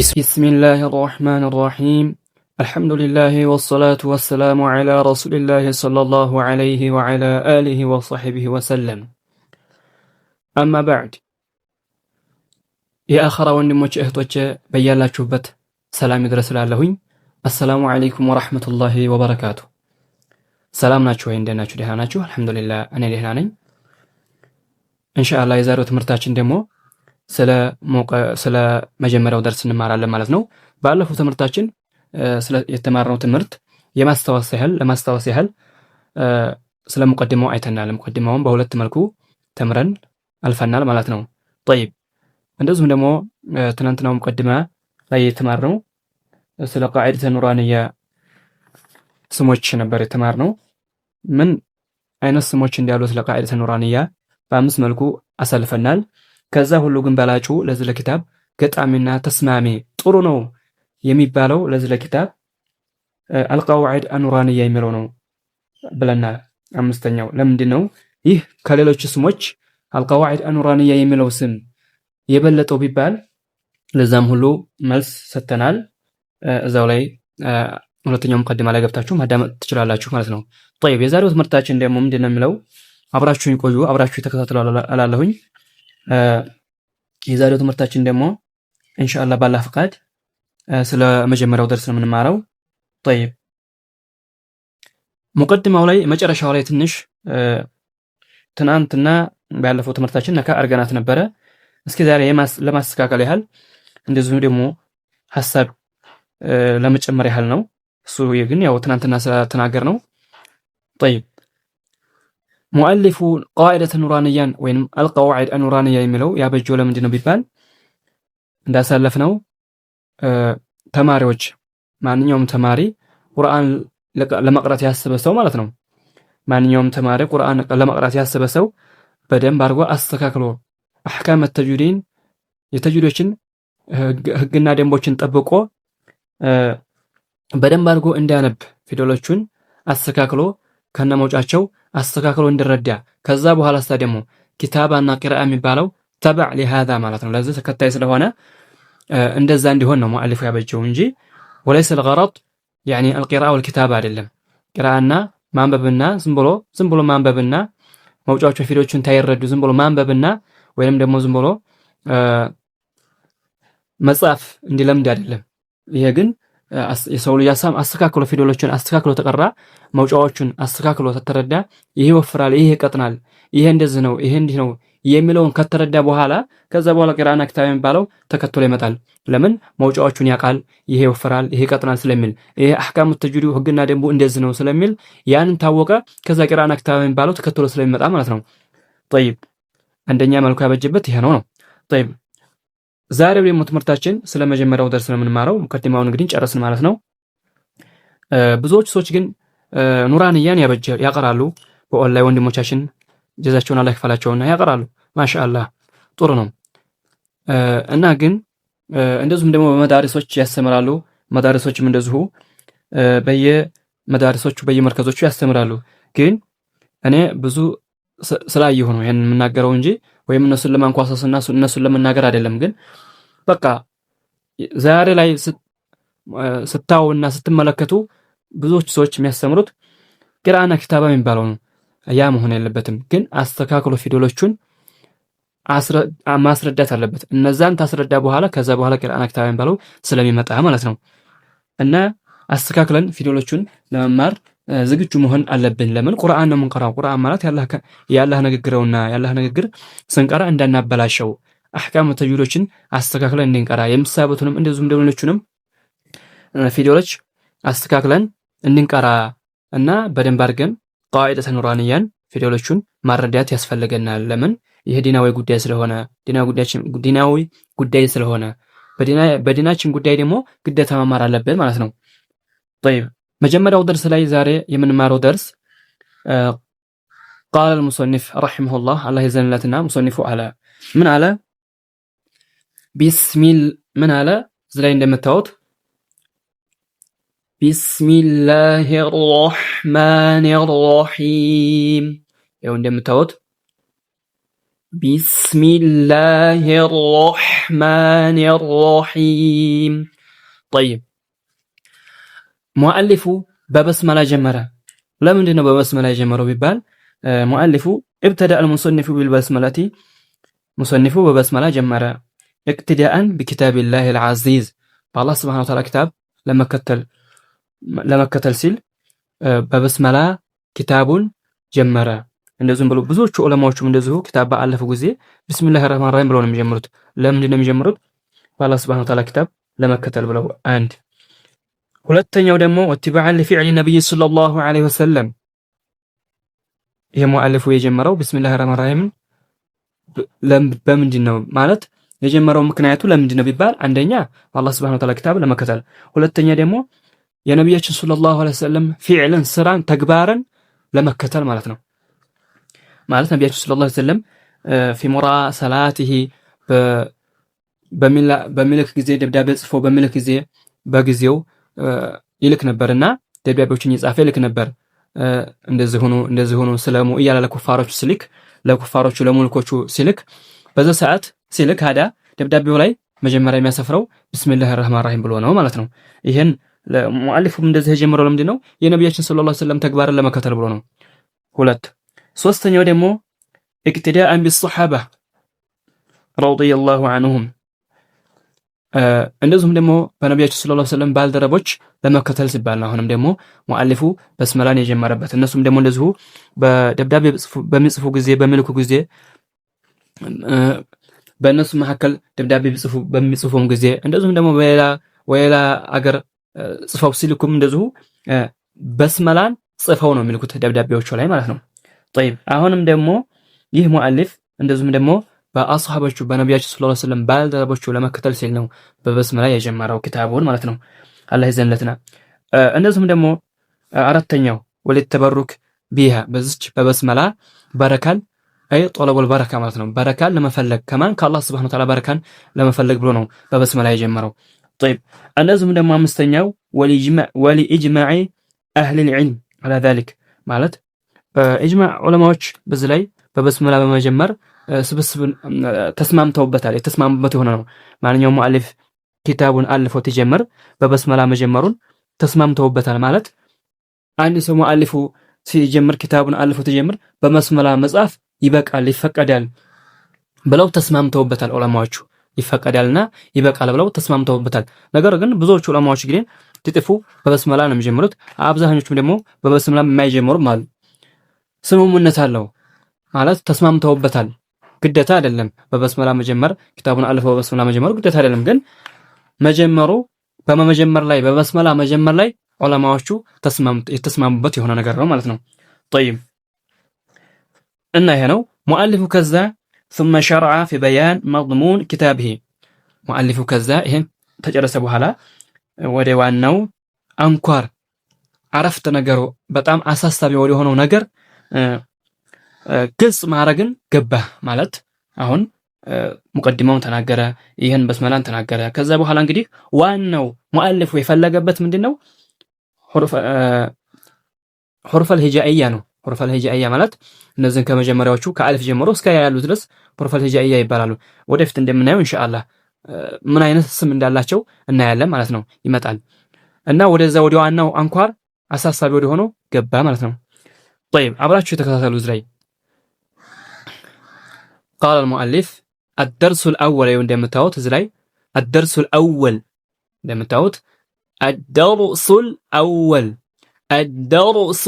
بسم الله الرحمن الرحيم الحمد لله والصلاة والسلام على رسول الله صلى الله عليه وعلى آله وصحبه وسلم أما بعد يا آخر وندموش إهتوش بيالا شوبت سلام درس لالهوين السلام عليكم ورحمة الله وبركاته سلام ناتشو عندنا ناتشو ديها ناتشو الحمد لله أنا ديها نين إن شاء الله يزارو تمرتاچن دمو ስለ መጀመሪያው ደርስ እንማራለን ማለት ነው። ባለፈው ትምህርታችን ስለ የተማርነው ትምህርት ለማስታወስ ያህል ስለ ሙቀድማው አይተናል። ሙቀድማውን በሁለት መልኩ ተምረን አልፈናል ማለት ነው። طيب እንደዚሁም ደግሞ ትናንትናው ሙቀድማ ላይ የተማርነው ስለ ቃዒደተ ኑራንያ ስሞች ነበር የተማርነው። ምን አይነት ስሞች እንዳሉ ስለ ቃዒደተ ኑራንያ በአምስት መልኩ አሳልፈናል። ከዛ ሁሉ ግን በላጩ ለዚህ ለኪታብ ገጣሚና ተስማሚ ጥሩ ነው የሚባለው ለዚህ ለኪታብ አልቃዋዒድ አኑራንያ የሚለው ነው ብለናል። አምስተኛው ለምንድን ነው ይህ ከሌሎች ስሞች አልቃዋዒድ አኑራንያ የሚለው ስም የበለጠው ቢባል ለዛም ሁሉ መልስ ሰጥተናል። እዛው ላይ ሁለተኛው ሙቀድማ ላይ ገብታችሁ ማዳመጥ ትችላላችሁ ማለት ነው። طيب የዛሬው ትምህርታችን ደግሞ ምንድን ነው የሚለው አብራችሁኝ ቆዩ፣ አብራችሁ ተከታተሉ አላለሁኝ። የዛሬው ትምህርታችን ደግሞ ኢንሻአላህ ባላህ ፍቃድ ስለ መጀመሪያው ደርስ ነው የምንማረው። طيب ሙቀድማው ላይ መጨረሻው ላይ ትንሽ ትናንትና ባለፈው ትምህርታችን ነካ አርገናት ነበረ። እስኪ ዛሬ ለማስተካከል ያህል እንደዚሁ ደግሞ ሐሳብ ለመጨመር ያህል ነው። እሱ ግን ያው ትናንትና ስለተናገር ነው። طيب ሙአሊፉ ቃዒደተ ኑራንያን ወይንም አልቃዋዒድ አኑራንያ የሚለው ያበጀው ለምንድን ነው ቢባል እንዳሳለፍነው ተማሪዎች ማንኛውም ተማሪ ቁርአን ለመቅራት ያሰበ ሰው ማለት ነው። ማንኛውም ተማሪ ቁርአን ለመቅራት ያሰበ ሰው በደንብ አድርጎ አስተካክሎ አህካም ተጅዊድን የተጅዊዶችን ህግና ደንቦችን ጠብቆ በደንብ አድርጎ እንዲያነብ ፊደሎቹን አስተካክሎ ከነመውጫቸው አስተካክሎ እንዲረዳ ከዛ በኋላ ደግሞ ኪታባና ቂራአ የሚባለው ተበዕ ለሃዛ ማለት ነው። ለዚህ ተከታይ ስለሆነ እንደዛ እንዲሆን ነው ሙአሊፉ ያበጀው እንጂ ወለይሰ الغرض يعني القراءة والكتابة አይደለም። ቂራአና ማንበብና ዝም ብሎ ማንበብና መውጫዎቹ ፊደሎቹን ታይረዱ ዝም ብሎ ማንበብና ወይንም ደግሞ ዝም ብሎ መጻፍ እንዲለምድ አይደለም። ይሄ ግን የሰው ልጅ አስተካክሎ ፊደሎችን አስተካክሎ ተቀራ መውጫዎቹን አስተካክሎ ተተረዳ ይሄ ወፍራል፣ ይሄ ቀጥናል፣ ይሄ እንደዚህ ነው፣ ይሄ እንዲህ ነው የሚለውን ከተረዳ በኋላ ከዛ በኋላ ቂራአና ኪታብ የሚባለው ተከትሎ ይመጣል። ለምን መውጫዎቹን ያውቃል፣ ይሄ ወፍራል፣ ይሄ ቀጥናል ስለሚል፣ ይሄ አህካሙ ተጅዊድ ህግና ደንቡ እንደዚህ ነው ስለሚል ያንን ታወቀ ከዛ ቂራአና ኪታብ የሚባለው ተከትሎ ስለሚመጣ ማለት ነው። طيب አንደኛ መልኩ ያበጀበት ይሄ ነው። طيب ዛሬው ደግሞ ትምህርታችን ስለ መጀመሪያው ደርስ ነው የምንማረው። ሙቀድማውን እንግዲህ ጨረስን ማለት ነው። ብዙዎች ሰዎች ግን ኑራንያን ያቀራሉ። በኦንላይን ወንድሞቻችን ጀዛቸውን አላህ ይክፈላቸውና ያቀራሉ። ማሻአላህ ጥሩ ነው። እና ግን እንደዚሁም ደግሞ በመዳሪሶች ያስተምራሉ። መዳሪሶችም እንደዚሁ በየመዳሪሶቹ በየመርከዞቹ ያስተምራሉ። ግን እኔ ብዙ ስላየሁ ነው ይሄን የምናገረው እንጂ ወይም እነሱን ለማንኳሰስና እነሱን ለመናገር አይደለም። ግን በቃ ዛሬ ላይ ስታውና ስትመለከቱ ብዙዎች ሰዎች የሚያስተምሩት ቂራአና ኪታባ የሚባለው ነው። ያ መሆን የለበትም። ግን አስተካክሎ ፊደሎቹን ማስረዳት አለበት። እነዛን ታስረዳ በኋላ ከዛ በኋላ ቂራአና ኪታባ የሚባለው ስለሚመጣ ማለት ነው። እና አስተካክለን ፊደሎቹን ለመማር ዝግጁ መሆን አለብን። ለምን ቁርአን ነው የምንቀራው። ቁርአን ማለት ያላህ ንግግርና ያላህ ንግግር ስንቀራ እንዳናበላሸው አህካም ተጅዊዶችን አስተካክለን እንድንቀራ የምሳበቱንም እንደዚሁም ደውሎቹንም ፊደሎች አስተካክለን እንድንቀራ እና በደንብ አድርገን ቃዒደተ ኑራንያን ፊደሎቹን ማረዳት ያስፈልገናል። ለምን ይሄ ዲናዊ ጉዳይ ስለሆነ ዲናዊ ጉዳይ ስለሆነ በዲናችን ጉዳይ ደግሞ ግዴታ መማር አለብን ማለት ነው። طيب መጀመሪያው ደርስ ላይ ዛሬ የምንማረው ደርስ قال المصنف رحمه الله الله يزنلتنا مصنف على من على من على زي እንደምታዩት بسم الله الرحمن الرحيم ያው እንደምታዩት ቢስሚላሂር ረሕማኒር ረሒም። ጠይብ ሙአሊፉ በበስመላ ጀመረ። ለምንድን ነው በበስመላ የጀመረው ቢባል ሙአሊፉ ኢብተዳ አልሙሰኒፉ ቢልበስመላቲ ሙሰኒፉ በበስመላ ጀመረ። ኢቅትዳአን ቢኪታቢላሂል ዐዚዝ በአላህ ሱብሓነሁ ወተዓላ ኪታብ ለመከተል ሲል በበስመላ ኪታቡን ጀመረ። እንደዚሁም ብሎ ብዙዎቹ ዑለማዎችም እንደዚሁ ኪታብ ባለፈው ጊዜ ቢስሚላሂር ረህማኒር ረሂም ብለው ነው የሚጀምሩት። ለምንድን ነው የሚጀምሩት? በአላህ ሱብሓነሁ ወተዓላ ኪታብ ለመከተል ብለው። አንድ ሁለተኛው ደግሞ ወትባዐን ሊፊዕሊ ነቢይ ሰለላሁ ዐለይሂ ወሰለም ይሄ ሙአሊፉ የጀመረው ቢስሚላሂር ረህማኒር ረሂም በምንድን ነው ማለት የጀመረው ምክንያቱ ለምንድን ነው ቢባል አንደኛ በአላህ ሱብሓነሁ ወተዓላ ኪታብ ለመከተል፣ ሁለተኛ ደግሞ የነቢያችን ሰለላሁ ዐለይሂ ወሰለም ፊዕልን ስራን ተግባርን ለመከተል ማለት ነው። ማለት ነቢያችን ሰለላሁ ዐለይሂ ወሰለም ፊ ሙራሰላቲሂ በሚልክ ጊዜ ደብዳቤ ጽፎ በሚልክ ጊዜ በጊዜው ይልክ ነበርና ደብዳቤዎችን እየጻፈ ይልክ ነበር። እንደዚህ ሆኖ ስለሙ እያለ ለኩፋሮቹ ሲልክ ለኩፋሮቹ ለሙልኮቹ ሲልክ በዛ ሰዓት ሲልክ ሀዳ ደብዳቤው ላይ መጀመሪያ የሚያሰፍረው ቢስሚላሂር ረህማኒር ረሂም ብሎ ነው ማለት ነው። ይሄን ሙአሊፉም እንደዚህ የጀመረው ለምንድን ነው? የነቢያችን ሰለላሁ ዐለይሂ ወሰለም ተግባርን ለመከተል ብሎ ነው። ሁለት ሶስተኛው ደግሞ ኢቅትዳአን ቢሰሐባ ረዲየላሁ ዐንሁም እንደዚሁም ደግሞ በነቢያችን ሰለላሁ ዐለይሂ ወሰለም ባልደረቦች ለመከተል ሲባል ነው። አሁንም ደግሞ ሙአሊፉ በስመላን የጀመረበት እነሱም ደግሞ እንደዚሁ በደብዳቤ በሚጽፉ ጊዜ በሚልኩ ጊዜ በእነሱ መካከል ደብዳቤ በሚጽፉም ጊዜ እንደዚሁም ደግሞ በሌላ አገር ጽፈው ሲልኩም እንደዚሁ በስመላን ጽፈው ነው የሚልኩት ደብዳቤዎቹ ላይ ማለት ነው። ጠይብ አሁንም ደግሞ ይህ ሙአሊፍ እንደዚሁም ደግሞ በአስሐቦቹ በነቢያችን ሰለላሁ ዐለይሂ ወሰለም ባልደረቦቹ ለመከተል ሲል ነው በበስመላ የጀመረው ኪታቡን ማለት ነው። አላህ ይዘንለትና እንደዚሁም ደግሞ አራተኛው ወለተበሩክ ቢሃ በዚች በበስመላ በረካን አይ ጠለበል በረካ ማለት ነው። በረካን ለመፈለግ ከማን ከአላህ ሱብሓነሁ ወተዓላ በረካን ለመፈለግ ብሎ ነው በበስመላ የጀመረው። طيب እንደዚሁም ደግሞ አምስተኛው ወሊኢጅማዕ አህሊል ዒልም على ذلك ማለት ኢጅማዕ ዑለማዎች በዚህ ላይ በበስመላ በመጀመር ስብስብን ተስማምተውበታል። የተስማሙበት የሆነ ነው። ማንኛውም ሙአሊፍ ኪታቡን አልፎት ይጀምር በበስመላ መጀመሩን ተስማምተውበታል ማለት አንድ ሰው ሙአሊፉ ሲጀምር ኪታቡን አልፎት ይጀምር በበስመላ መጻፍ ይበቃል ይፈቀዳል ብለው ተስማምተውበታል ዑለማዎቹ። ይፈቀዳልና ይበቃል ብለው ተስማምተውበታል። ነገር ግን ብዙዎቹ ዑለማዎች ግን ትጥፉ በበስመላ ነው የሚጀምሩት። አብዛኞቹም ደግሞ በበስመላ የማይጀምሩም አሉ። ስምምነት አለው ማለት ተስማምተውበታል። ግዴታ አይደለም በበስመላ መጀመር ኪታቡን አልፎ በበስመላ መጀመሩ ግዴታ አይደለም። ግን መጀመሩ በመጀመር ላይ በበስመላ መጀመር ላይ ዑለማዎቹ የተስማሙበት የሆነ ነገር ነው ማለት ነው። طيب እና ይሄ ነው ሙአሊፉ ከዛ ثم شرع في بيان مضمون كتابه ሙአሊፉ ከዛ ይሄን ተጨረሰ በኋላ ወደ ዋናው አንኳር አረፍተ ነገሩ በጣም አሳሳቢ ወደ ሆነው ነገር ግልጽ ማድረግን ገባ ማለት አሁን ሙቀዲማውን ተናገረ፣ ይሄን በስመላን ተናገረ። ከዛ በኋላ እንግዲህ ዋናው ሙአሊፉ የፈለገበት ምንድነው ሑሩፈል ሂጃኢያ ነው። ሑሩፈል ሂጃኢያ ማለት እነዚህን ከመጀመሪያዎቹ ከአልፍ ጀምሮ እስከ ያ ያሉት ድረስ ሑሩፈል ሂጃኢያ ይባላሉ። ወደፊት እንደምናየው ኢንሻአላህ ምን አይነት ስም እንዳላቸው እናያለን ማለት ነው። ይመጣል እና ወደዛ ወደ ዋናው አንኳር አሳሳቢ ወደ ሆነው ገባ ማለት ነው። طيب አብራችሁ የተከታተሉ ዝላይ قال المؤلف الدرس الأول እንደምታዩት እዚህ ላይ الدرس الأول እንደምታዩት الدرس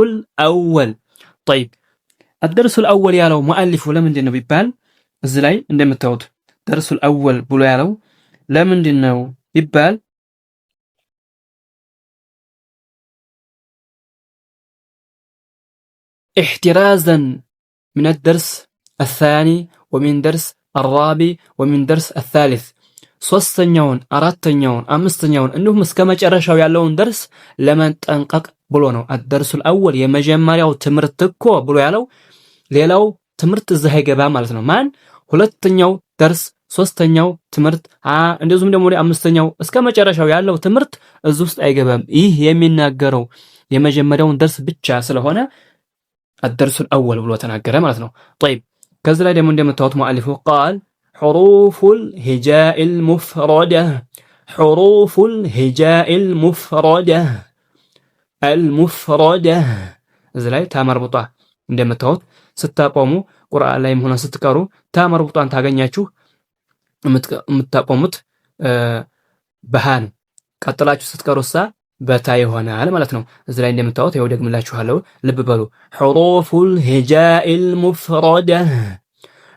الأول طيب الدرس الأول ያለው ሙአሊፉ ለምንድን ነው ቢባል እዚህ ላይ እንደምታዩት درس الأول ብሎ ያለው ለምንድን ነው ቢባል احترازا من الدرس الثاني ومن درس الرابع ومن درس الثالث ሶስተኛውን አራተኛውን አምስተኛውን እንዲሁም እስከ መጨረሻው ያለውን ደርስ ለመጠንቀቅ ብሎ ነው። الدرس الأول የመጀመሪያው ትምህርት እኮ ብሎ ያለው ሌላው ትምህርት እዚህ አይገባ ማለት ነው። ማን ሁለተኛው ደርስ ሶስተኛው ትምህርት እንደዚሁም ደግሞ አምስተኛው እስከ መጨረሻው ያለው ትምህርት እዚህ ውስጥ አይገባም። ይህ የሚናገረው የመጀመሪያውን ደርስ ብቻ ስለሆነ الدرس الأول ብሎ ተናገረ ማለት ነው። طيب ከዚህ ላይ ደግሞ እንደምታዩት ሙአሊፉ ቃል ሑሩፉል ሂጃኢል ሙፍረደ ሑሩፉል ሂጃኢል ሙፍረደ አልሙፍረደ እዚህ ላይ ታመርቡጣ እንደምታዩት ስታቆሙ ቁርአን ላይም ሆነ ስትቀሩ ታመርቡጣን ታገኛችሁ የምታቆሙት በሃን ቀጥላችሁ ስትቀሩሳ በታ ይሆናል ማለት ነው። እዚህ ላይ እንደምታዩት ይኸው ደግምላችኋለሁ፣ ልብ በሉ። ሑሩፉል ሂጃኢል ሙፍረደ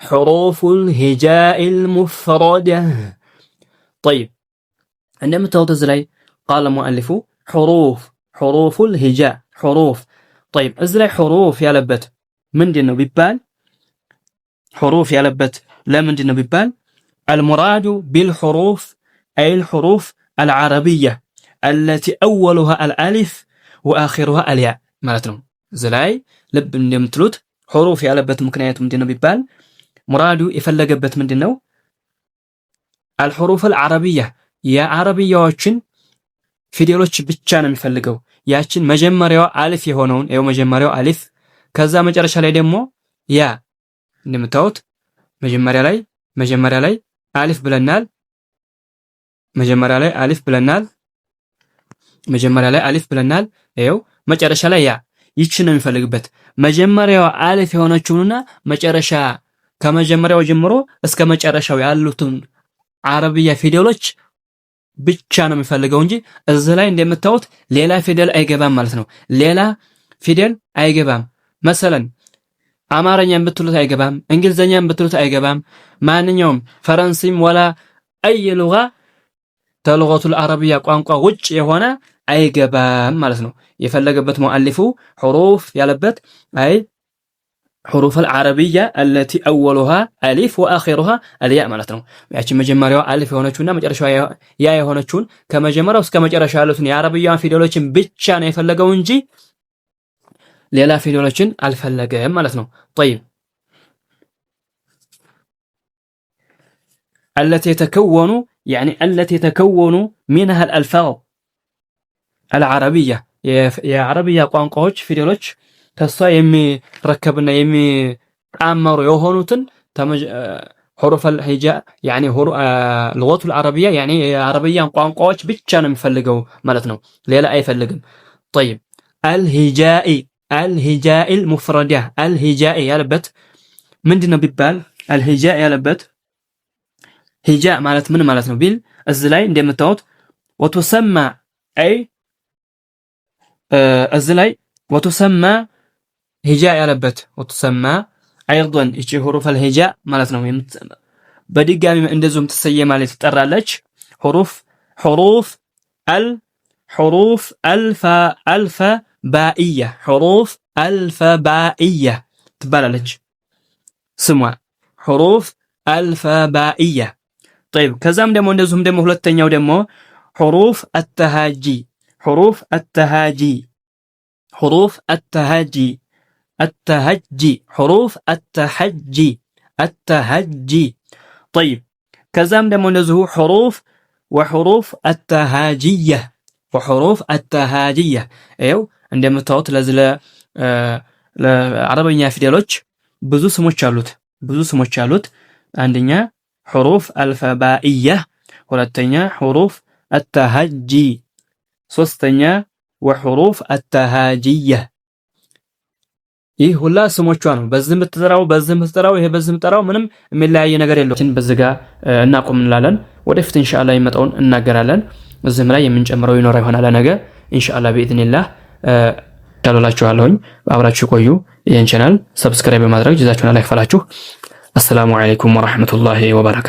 ሑሩፉል ሂጃኢል ሙፍረደ። ጠይብ እንደምታዩት እዚህ ላይ ቃለ ሙአሊፉ ሑሩፉል ሂጃ ሑሩፍ። ጠይብ እዚህ ላይ ሑሩፍ ያለበት ምንድን ነው ቢባል ሑሩፍ ያለበት ለምንድን ነው ቢባል አልሙራዱ ቢልሑሩፍ አይል ሑሩፍ አልዓረቢያ التي أولها الألف وآخرها الياء ማለት ነው። እዚህ ላይ ልብ እንደምትሉት ሑሩፍ ያለበት ምክንያቱ ምንድነው ቢባል ሙራዱ የፈለገበት ምንድነው አልሑሩፍ አልዓረቢያ የዓረቢያዎችን ፊደሎች ብቻ ነው የሚፈልገው። ያችን መጀመሪያው አሊፍ የሆነውን ይኸው መጀመሪያው አሊፍ ከዛ መጨረሻ ላይ ደግሞ ያ እንደምታዩት መጀመሪያ ላይ አሊፍ ብለናል። መጀመሪያ ላይ አሊፍ ብለናል። ይኸው መጨረሻ ላይ ያ ይችን ነው የሚፈልግበት። መጀመሪያው አሊፍ የሆነችውንና መጨረሻ ከመጀመሪያው ጀምሮ እስከ መጨረሻው ያሉትን አረብያ ፊደሎች ብቻ ነው የሚፈልገው እንጂ እዚህ ላይ እንደምታዩት ሌላ ፊደል አይገባም ማለት ነው። ሌላ ፊደል አይገባም። መሰለን አማርኛም ብትሉት አይገባም፣ እንግሊዘኛም ብትሉት አይገባም። ማንኛውም ፈረንሲም ወላ አይ ሉጋ ተልغቱል አረቢያ ቋንቋ ውጭ የሆነ አይገባም ማለት ነው። የፈለገበት ሙአሊፉ ሑሩፍ ያለበት አይ ሑሩፍ አልዓረቢያ التي اولها الف واخرها الياء ማለት ነው። ያቺ መጀመሪያው አሊፍ የሆነችውና መጨረሻው ያ የሆነችውን ከመጀመሪያው እስከ መጨረሻው ያሉትን የአረብያን ፊደሎችን ብቻ ነው የፈለገው እንጂ ሌላ ፊደሎችን አልፈለገም ማለት ነው። طيب التي يتكون منها الألفاظ العربية የአረብያ ቋንቋዎች ፊደሎች ከሷ የሚረከብና የሚጣመሩ የሆኑትን ሑሩፍ አልሂጃ لغة العربية የአረብያን ቋንቋዎች ብቻ ነው የሚፈልገው ማለት ነው። ሌላ አይፈልግም። طيب الهجاء المفردة الهجاء ያለበት ምንድነው ቢባል الهجاء ያለበት ሂጃ ማለት ምን ማለት ነው ቢል እዚህ ላይ እንደምታዩት ወተሰማ አይ እዚህ ላይ ወተሰማ ሂጃ ያለበት ወተሰማ አይضን እቺ ሑሩፍ አልሂጃ ማለት ነው። በድጋሚ እንደዚሁም ትሰየማለች ትጠራለች። ሑሩፍ አልፋባኢያ ሑሩፍ አልፋባኢያ ትባላለች ስሟ ሑሩፍ አልፋባኢያ። طيب ከዛም ደግሞ እንደዚሁም ደግሞ ሁለተኛው ደግሞ ሑሩፍ التهاجي ሑሩፍ التهجي طيب ከዛም ደግሞ እንደዚሁ وحروف التهاجية ይኸው እንደምታዩት ለዚህ ለአረበኛ ፊደሎች ብዙ ስሞች አሉት። አንደኛ ሑሩፍ አልፋባኢያ፣ ሁለተኛ ሑሩፍ አተሃጂ፣ ሶስተኛ ወሑሩፍ አተሃጂያ። ይህ ሁላ ስሞቿ ነው። በዚህ የምትጠራው ይሄ በዚህ የምትጠራው ምንም የሚለያየ ነገር የለውም። በዚህ ጋር እናቆም እንላለን። ወደፊት ኢንሻአላህ ይመጣውን እናገራለን። እዚህም ላይ የምንጨምረው ይኖር ይሆናል ነገ ኢንሻአላህ በኢዝኒላህ ታላላችኋለሁኝ። አብራችሁ ቆዩ። ይህን ቻናል ሰብስክራይብ በማድረግ ጀዛችሁን አላህ ይክፈላችሁ። አሰላሙ አለይኩም ወራህመቱላሂ ወበረካቱ።